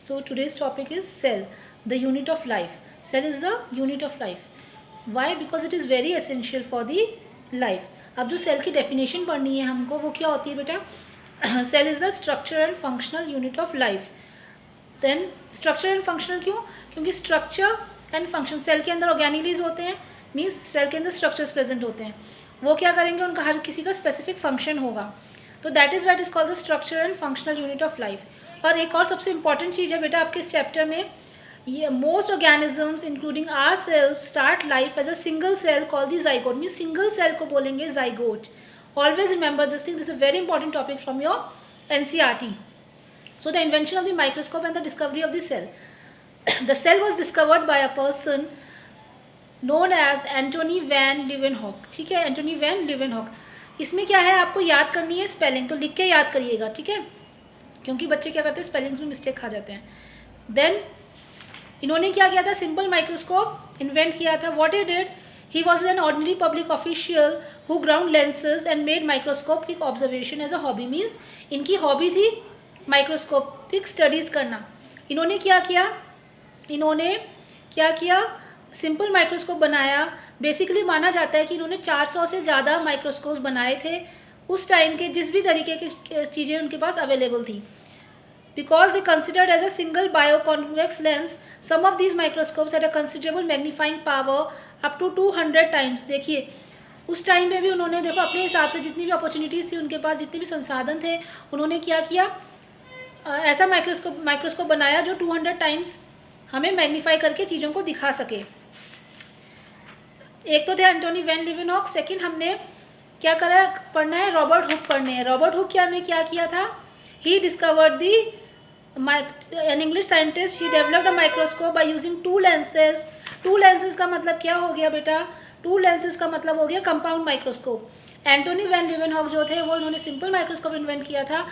So today's topic is cell, the unit of life. Cell is the unit of life. Why? Because it is very essential for the life. अब जो cell की definition पढ़नी है हमको, वो क्या होती है बेटा? Cell is the structure and functional unit of life. Then structure and functional क्यों? क्योंकि स्ट्रक्चर एंड फंक्शन, सेल के अंदर ऑर्गेनिलीज होते हैं, मीन्स सेल के अंदर स्ट्रक्चर्स प्रेजेंट होते हैं. वो क्या करेंगे? उनका हर किसी का स्पेसिफिक फंक्शन होगा. तो that is what is called the structure and functional unit of life. और एक और सबसे इंपॉर्टेंट चीज़ है बेटा आपके इस चैप्टर में, ये most organisms including our cells start life as a single cell called the zygote. Means single cell को बोलेंगे zygote. Always remember this thing. This is very important topic from your NCERT. So the invention of the microscope and the discovery of the cell. The cell was discovered by a person known as Antony van Leeuwenhoek. ठीक है, Antony van Leeuwenhoek. इसमें क्या है, आपको याद करनी है spelling, तो लिख के याद करिएगा, ठीक है, क्योंकि बच्चे क्या करते हैं स्पेलिंग्स में मिस्टेक खा जाते हैं. देन इन्होंने क्या किया था? सिंपल माइक्रोस्कोप इन्वेंट किया था. What he did, he was an ordinary public official who ground lenses and made microscopic observation as a hobby. Means इनकी हॉबी थी माइक्रोस्कोपिक स्टडीज़ करना. इन्होंने क्या किया? सिंपल माइक्रोस्कोप बनाया. बेसिकली माना जाता है कि इन्होंने 400 से ज़्यादा माइक्रोस्कोप बनाए थे उस टाइम के, जिस भी तरीके की चीज़ें उनके पास अवेलेबल थी. Because they considered as a single biconvex lens, some of these microscopes at a considerable magnifying power up to 200 times. देखिए उस टाइम में भी उन्होंने, देखो, अपने हिसाब से जितनी भी अपॉर्चुनिटीज़ थी उनके पास, जितने भी संसाधन थे, उन्होंने क्या किया? ऐसा माइक्रोस्कोप बनाया जो 200 टाइम्स हमें मैग्नीफाई करके चीज़ों को दिखा सके. एक तो थे एंटोनी वैन लीवेनहॉक. सेकंड हमने क्या पढ़ना है? रॉबर्ट हुक पढ़ने हैं. रॉबर्ट हुक ने क्या किया था? He discovered an English scientist. He developed a microscope by using 2 lenses. 2 lenses का मतलब क्या हो गया बेटा? 2 लेंसेज का मतलब हो गया compound microscope. Antonie van Leeuwenhoek जो थे वो इन्होंने सिंपल माइक्रोस्कोप इन्वेंट किया था,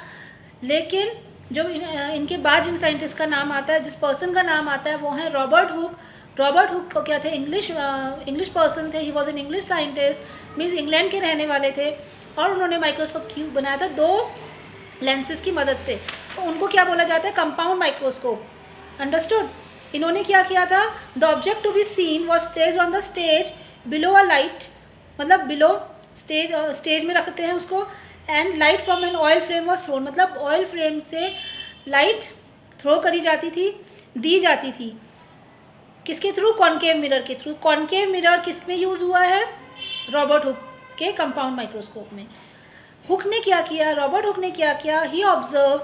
लेकिन जो इनके बाद जिन साइंटिस्ट का नाम आता है, जिस पर्सन का नाम आता है, वो है रॉबर्ट हुक. रॉबर्ट हुक को क्या थे? इंग्लिश पर्सन थे. ही was an English scientist, means England के रहने वाले थे, और उन्होंने माइक्रोस्कोप क्यों बनाया था? 2 लेंसेज की मदद से. तो उनको क्या बोला जाता है? Compound microscope. अंडरस्टूड? इन्होंने क्या किया था? The object to be seen was placed on the stage below a light, मतलब बिलो स्टेज में रखते हैं उसको, and light from an oil flame was thrown. मतलब ऑयल फ्लेम से लाइट थ्रो करी जाती थी, दी जाती थी. किसके थ्रू? कॉनकेव मिरर के थ्रू. कॉनकेव मिरर किस में यूज़ हुआ है? रॉबर्ट हुक के कंपाउंड माइक्रोस्कोप में. हुक ने क्या किया? रॉबर्ट हुक ने क्या किया? ही ऑब्जर्व्ड,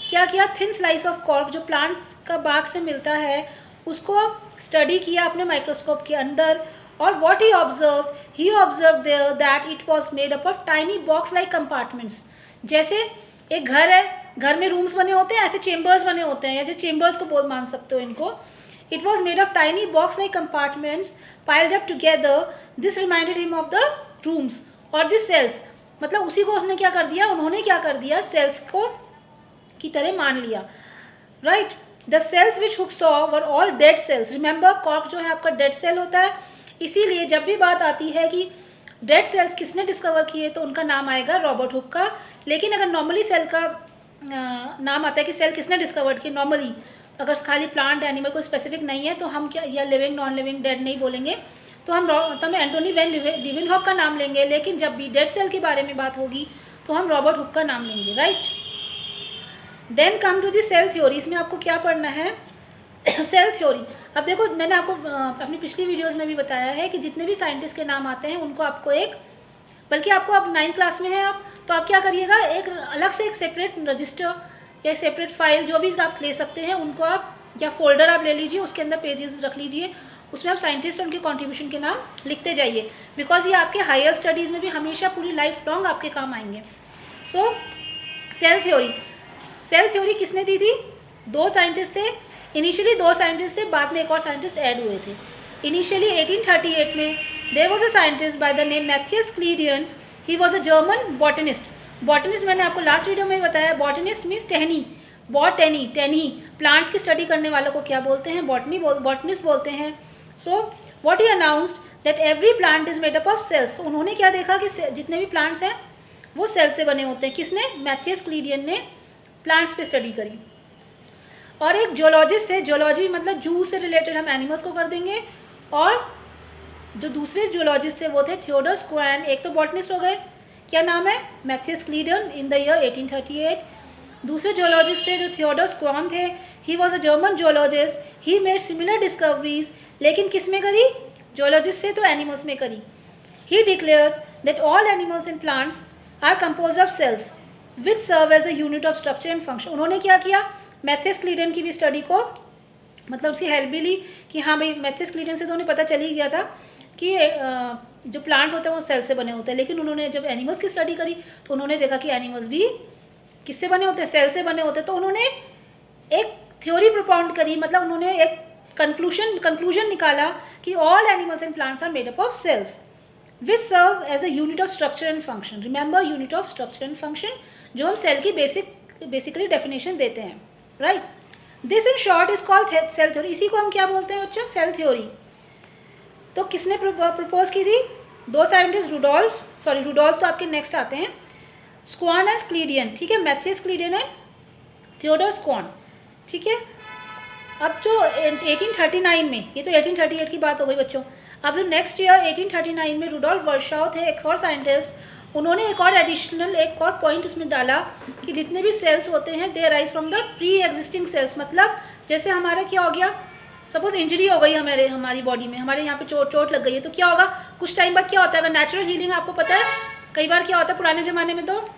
क्या किया? थिन स्लाइस ऑफ कॉर्क, जो प्लांट का बाग से मिलता है, उसको स्टडी किया अपने माइक्रोस्कोप के अंदर. और what he observe there that it was made up of tiny box like compartments. जैसे एक घर है, घर में रूम्स बने होते हैं, ऐसे चेम्बर्स बने होते हैं, या जो चेम्बर्स को मान सकते हो इनको. It was made of tiny box like compartments piled up together. This reminded him of the rooms और द सेल्स. मतलब उसी को उसने क्या कर दिया? उन्होंने क्या कर दिया? सेल्स को की तरह मान लिया. Right? The cells which hook saw were all dead cells. Remember, cork जो है आपका डेड सेल होता है. इसीलिए जब भी बात आती है कि डेड सेल्स किसने डिस्कवर किए, तो उनका नाम आएगा रॉबर्ट हुक का. लेकिन अगर नॉर्मली सेल का नाम आता है कि सेल किसने डिस्कवर किए, नॉर्मली अगर खाली प्लांट एनिमल कोई स्पेसिफिक नहीं है, तो हम क्या, या लिविंग नॉन लिविंग डेड नहीं बोलेंगे, तो हम एंटोनी वैन लीवेनहॉक का नाम लेंगे. लेकिन जब भी डेड सेल के बारे में बात होगी तो हम रॉबर्ट हुक का नाम लेंगे. Right? Then come to the cell theory. इसमें आपको क्या पढ़ना है? Cell theory. अब देखो, मैंने आपको अपनी पिछली वीडियोस में भी बताया है कि जितने भी साइंटिस्ट के नाम आते हैं उनको आपको बल्कि आपको अब 9th क्लास में है आप, तो आप क्या करिएगा, एक अलग से एक सेपरेट रजिस्टर या सेपरेट फाइल जो भी आप ले सकते हैं, उनको आप, या फोल्डर आप ले लीजिए, उसके अंदर पेजेस रख लीजिए, उसमें आप साइंटिस्ट और उनके कॉन्ट्रीब्यूशन के नाम लिखते जाइए. बिकॉज ये आपके हायर स्टडीज़ में भी हमेशा पूरी लाइफ लॉन्ग आपके काम आएंगे. सो सेल थ्योरी किसने दी थी? 2 साइंटिस्ट थे. इनिशियली 2 साइंटिस्ट थे, बाद में एक और साइंटिस्ट ऐड हुए थे. इनिशियली 1838 में there was a scientist by the name Matthias Schleiden. He was a German botanist. Botanist मैंने आपको लास्ट वीडियो में बताया. बॉटनिस्ट मीन्स टहनी. टहनी प्लांट्स की स्टडी करने वालों को क्या बोलते हैं? बॉटनिस्ट बोलते हैं. So what he announced that every plant is made up of cells. तो उन्होंने क्या देखा कि जितने भी प्लांट्स हैं वो सेल से बने होते हैं. किसने? मैथियस क्लीडियन ने प्लांट्स पे स्टडी करी. और एक जोलॉजिस्ट थे, जोलॉजी मतलब जू से रिलेटेड हम एनिमल्स को कर देंगे, और जो दूसरे जोलॉजिस्ट थे वो थे थियोडर स्क्वान। एक तो बॉटनिस्ट हो गए, क्या नाम है, मैथियस क्लीडन इन द ईयर 1838। दूसरे जोलॉजिस्ट थे जो थियोडर स्क्वान थे, he was a German zoologist, he made similar discoveries, लेकिन किस में करी, जोलॉजिस्ट से तो एनिमल्स में करी। He declare that all animals and plants are compose of cells which serve as the unit of structure and function. उन्होंने क्या किया, मैथियस क्लीडन की भी स्टडी को मतलब उसकी हेल्प भी ली कि हाँ भाई मैथियस क्लीडन से तो उन्हें पता चल ही गया था कि जो प्लांट्स होते हैं वो सेल से बने होते हैं, लेकिन उन्होंने जब एनिमल्स की स्टडी करी तो उन्होंने देखा कि एनिमल्स भी किससे बने होते हैं, सेल से बने होते हैं। तो उन्होंने एक थ्योरी प्रोपाउंड करी, मतलब उन्होंने एक कंक्लूजन निकाला कि all animals and plants are made up of cells which serve as the unit of structure and function. Remember unit of structure and function, जो हम सेल की बेसिकली डेफिनेशन देते हैं, right. This in short is called cell theory. इसी को हम क्या बोलते हैं बच्चों, सेल थ्योरी। तो किसने प्रपोज की थी, दो साइंटिस्ट, रूडोल्फ तो आपके नेक्स्ट आते हैं, स्क्वान एंड क्लीडियन, ठीक है, मैथियस क्लीडियन एंड थियोडर स्क्वान, ठीक है। अब जो 1839 में, ये तो 1838 की बात हो गई बच्चों, अब जो नेक्स्ट ईयर 1839 में रूडोल्फ वर्शाउ थे, एक और साइंटिस्ट, उन्होंने एक और पॉइंट इसमें डाला कि जितने भी सेल्स होते हैं they rise from the pre existing sales. मतलब जैसे हमारा क्या हो गया, सपोज इंजरी हो गई हमारी बॉडी में, हमारे यहाँ पे चोट लग गई है, तो क्या होगा, कुछ टाइम बाद क्या होता है, अगर नेचुरल हीलिंग आपको पता है, कई बार क्या होता है पुराने ज़माने में तो,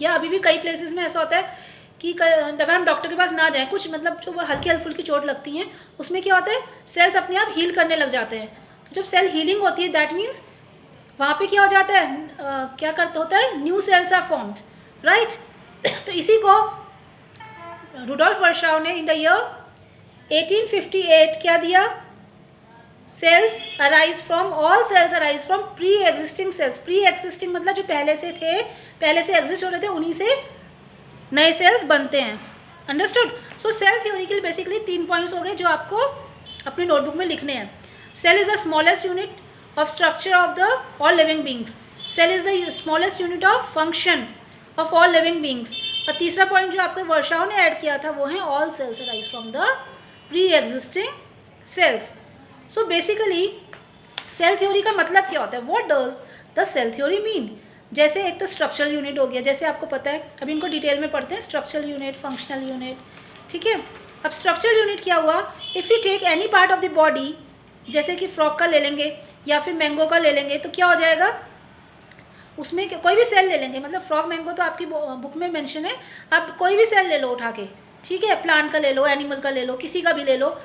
या अभी भी कई प्लेसेस में ऐसा होता है कि अगर हम डॉक्टर के पास ना जाएं, कुछ मतलब जो हल्की फुल्की चोट लगती हैं उसमें क्या होता है, सेल्स अपने आप हील करने लग जाते हैं। तो जब सेल हीलिंग होती है दैट मीन्स वहाँ पे क्या हो जाता है, क्या करता होता है, new cells are formed, right. तो इसी को रूडोल्फ वर्शाउ ने इन द ईयर 1858 क्या दिया, cells arise from, all cells arise from pre existing cells. Pre existing मतलब जो पहले से एग्जिस्ट हो रहे थे उन्हीं से नए सेल्स बनते हैं, अंडरस्टूड। सो सेल थ्योरी के लिए बेसिकली 3 पॉइंट्स हो गए जो आपको अपनी नोटबुक में लिखने हैं। Cell is the smallest unit of structure of the all living beings. Cell is the smallest unit of function of all living beings. और तीसरा पॉइंट जो आपके वर्षाओं ने ऐड किया था वो है all cells arise from the pre-existing cells. So basically cell theory का मतलब क्या होता है, what does the cell theory mean? जैसे एक तो स्ट्रक्चरल यूनिट हो गया, जैसे आपको पता है, अभी इनको डिटेल में पढ़ते हैं, स्ट्रक्चरल यूनिट, फंक्शनल यूनिट, ठीक है। अब स्ट्रक्चरल यूनिट क्या हुआ, if you take any part of the body, जैसे कि फ्रॉग का ले लेंगे या फिर मैंगो का ले लेंगे, तो क्या हो जाएगा, उसमें कोई भी सेल ले लेंगे, मतलब फ्रॉग मैंगो तो आपकी बुक में मेंशन है, आप कोई भी सेल ले लो उठा के, ठीक है, प्लांट का ले लो, एनिमल का ले लो, किसी का भी ले लो,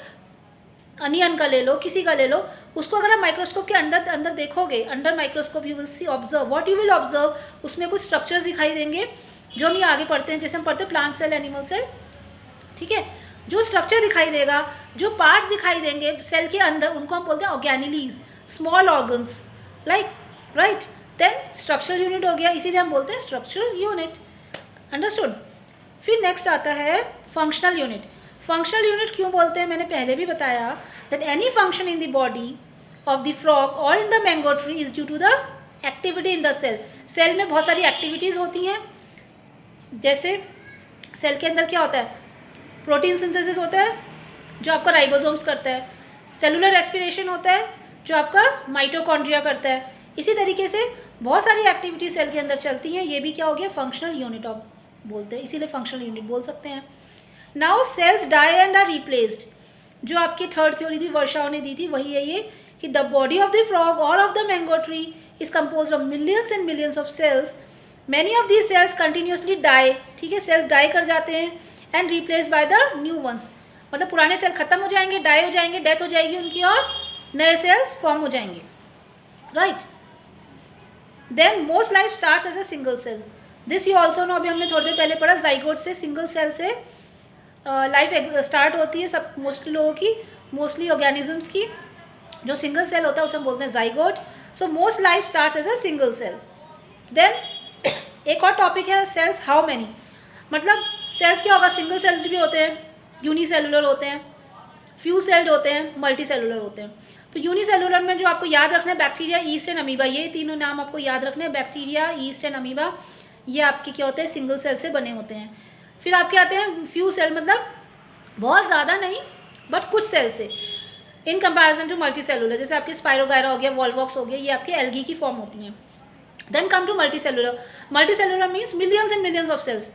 अनियन का ले लो, किसी का ले लो, उसको अगर आप माइक्रोस्कोप के अंदर देखोगे, under microscope you will see observe, what you will observe, उसमें कुछ स्ट्रक्चर्स दिखाई देंगे जो हम ये आगे पढ़ते हैं, जैसे हम पढ़ते हैं प्लांट सेल, एनिमल सेल, ठीक है। जो स्ट्रक्चर दिखाई देगा, जो पार्ट्स दिखाई देंगे सेल के अंदर, उनको हम बोलते हैं organelles, small organs, like, right. Then structural unit हो गया, इसीलिए हम बोलते हैं स्ट्रक्चरल यूनिट, अंडरस्टूड। फिर नेक्स्ट आता है फंक्शनल यूनिट। फंक्शनल यूनिट क्यों बोलते हैं, मैंने पहले भी बताया, that any function in the body of the frog और in the mango tree is due to the activity in the cell. Cell में बहुत सारी एक्टिविटीज़ होती हैं, जैसे सेल के अंदर क्या होता है, प्रोटीन सिंथेसिस होता है जो आपका राइबोसोम्स करता है, सेलुलर रेस्पिरेशन होता है जो आपका माइटोकॉन्ड्रिया करता है। इसी तरीके से बहुत सारी एक्टिविटी सेल के अंदर चलती हैं, ये भी क्या हो गया, फंक्शनल यूनिट ऑफ बोलते हैं, इसीलिए फंक्शनल यूनिट बोल सकते हैं। Now cells die and are replaced, जो आपकी थर्ड थ्योरी थी वर्षाओं ने दी थी, वही है ये कि the body of the frog और of the mango tree is compose of millions and millions of cells, many of these cells continuously die, ठीक है, सेल्स डाई कर जाते हैं, and replace by the new ones, मतलब पुराने cell खत्म हो जाएंगे, डाई हो जाएंगे, डेथ हो जाएगी उनकी, और नए सेल्स फॉर्म हो जाएंगे, right. Then most life starts as a single cell, this you also know, अभी हमने थोड़ी देर पहले पढ़ा, जाइगोट से, सिंगल सेल से लाइफ स्टार्ट होती है सब मोस्टली लोगों की, मोस्टली ऑर्गेनिजम्स की, जो सिंगल सेल होता है उसे हम बोलते हैं zygote. So most life starts as a single cell. Then एक और टॉपिक है सेल्स, हाउ मैनी, मतलब सेल्स क्या होगा, सिंगल सेल्ड भी होते हैं, यूनिसेलुलर होते हैं, फ्यू सेल्ड होते हैं, मल्टी सेलुलर होते हैं। तो यूनिसेलुलर में जो आपको याद रखना है, बैक्टीरिया, ईस्ट एंड अमीबा, ये तीनों नाम आपको याद रखने हैं, बैक्टीरिया, ईस्ट एंड अमीबा, ये आपके क्या होते हैं, सिंगल सेल से बने होते हैं। फिर आपके आते हैं फ्यू सेल, मतलब बहुत ज़्यादा नहीं बट कुछ सेल से, in comparison to multicellular. जैसे आपके स्पाइरोगायरा हो गया, वॉल्वॉक्स हो गया, ये आपके एल्गी की फॉर्म होती हैं। Then come to multicellular. Multicellular means millions and millions of cells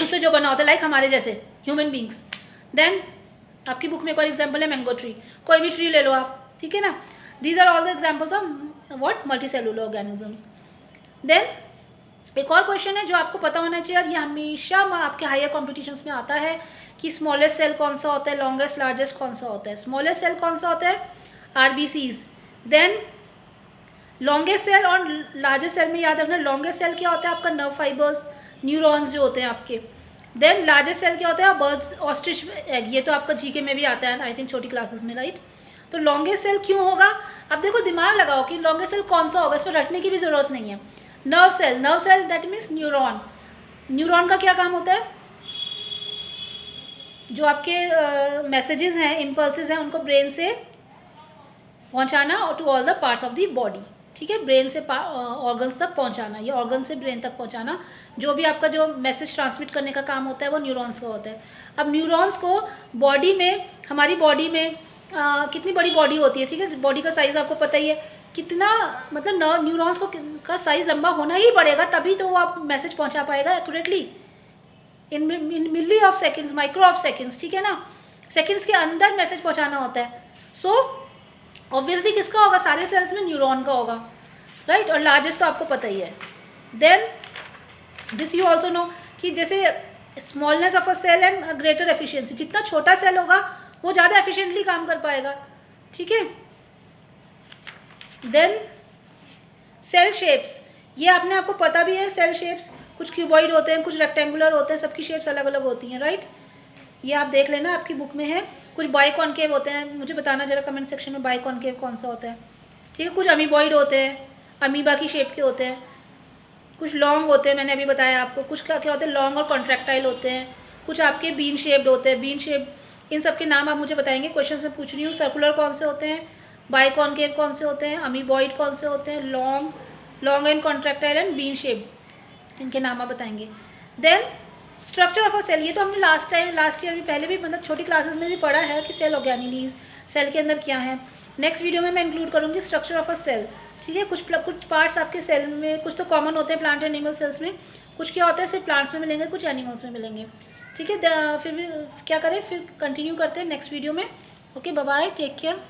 से जो बना होता है, लाइक हमारे जैसे ह्यूमन बींग्स। देन आपकी बुक में एक और एग्जाम्पल है मैंगो ट्री, कोई भी ट्री ले लो आप, ठीक है ना। These are all the examples of what multicellular organisms. Then एक और क्वेश्चन है जो आपको पता होना चाहिए, और ये हमेशा आपके हायर कॉम्पिटिशन्स में आता है कि स्मॉलेस्ट सेल कौन सा होता है, लॉन्गेस्ट लार्जेस्ट कौन सा होता है। स्मॉलेस्ट सेल कौन सा होता है, आरबीसीज। देन लॉन्गेस्ट सेल और लार्जेस्ट सेल में याद रखना, लॉन्गेस्ट सेल क्या होता है आपका, नर्व फाइबर्स, न्यूरॉन्स जो होते हैं आपके। देन लार्जेस्ट सेल क्या होता है, बर्ड्स ऑस्ट्रिच एग, ये तो आपका जीके में भी आता है आई थिंक छोटी क्लासेस में, राइट। तो लॉन्गेस्ट सेल क्यों होगा, अब देखो दिमाग लगाओ कि लॉन्गेस्ट सेल कौन सा होगा, इस पर रटने की भी ज़रूरत नहीं है। Nerve cell that means neuron. Neuron का क्या काम होता है, जो आपके मैसेजेस हैं, इम्पल्सेस हैं, उनको ब्रेन से पहुंचाना और to all the parts of the body, ठीक है, ब्रेन से ऑर्गन्स तक पहुंचाना, ये ऑर्गन से ब्रेन तक पहुंचाना, जो भी आपका जो मैसेज ट्रांसमिट करने का काम होता है वो न्यूरॉन्स का होता है। अब न्यूरॉन्स को बॉडी में, हमारी बॉडी में कितनी बड़ी बॉडी होती है, ठीक है, बॉडी का साइज़ आपको पता ही है कितना, मतलब न्यूरॉन्स को का साइज़ लंबा होना ही पड़ेगा, तभी तो वो आप मैसेज पहुँचा पाएगा accurately in milli of seconds, micro of seconds, ठीक है ना, सेकेंड्स के अंदर मैसेज पहुँचाना होता है। सो ऑब्वियसली किसका होगा, सारे सेल्स में न्यूरॉन का होगा, राइट। और लार्जेस्ट तो आपको पता ही है। Then this you also know कि जैसे smallness of a cell and greater efficiency, जितना छोटा सेल होगा वो ज़्यादा एफिशिएंटली काम कर पाएगा, ठीक है। देन सेल शेप्स, ये आपने आपको पता भी है, सेल शेप्स कुछ क्यूबॉइड होते हैं, कुछ रेक्टेंगुलर होते हैं, सबकी शेप्स अलग अलग होती हैं, राइट। ये आप देख लेना आपकी बुक में है। कुछ बाइकॉनकेव होते हैं, मुझे बताना जरा कमेंट सेक्शन में बाइकॉनकेव कौन सा होता है, ठीक है। कुछ अमीबॉइड होते हैं, अमीबा की शेप के होते हैं। कुछ लॉन्ग होते हैं, मैंने अभी बताया आपको। कुछ क्या क्या होते हैं, लॉन्ग और कॉन्ट्रैक्टाइल होते हैं। कुछ आपके बीन शेप्ड होते हैं, बीन शेप, इन सब के नाम आप मुझे बताएंगे, क्वेश्चन में पूछ रही हूँ। सर्कुलर कौन से होते हैं, बाइकॉनकेव कौन से होते हैं, अमीबॉइड कौन से होते हैं, long and contractile and bean shape, इनके नाम आप बताएंगे। Then structure of a cell, ये तो हमने लास्ट ईयर भी, पहले भी, मतलब छोटी क्लासेस में भी पढ़ा है कि सेल ऑर्गेनेलीज, सेल के अंदर क्या है। नेक्स्ट वीडियो में मैं इंक्लूड करूँगी स्ट्रक्चर ऑफ अ सेल, ठीक है। कुछ पार्ट्स आपके सेल में कुछ तो कॉमन होते हैं प्लांट एंड एनिमल सेल्स में, कुछ क्या होता है सिर्फ प्लांट्स में मिलेंगे, कुछ एनिमल्स में मिलेंगे, ठीक है। फिर भी क्या करें, फिर कंटिन्यू करते हैं नेक्स्ट वीडियो में। Okay, bye bye, take care.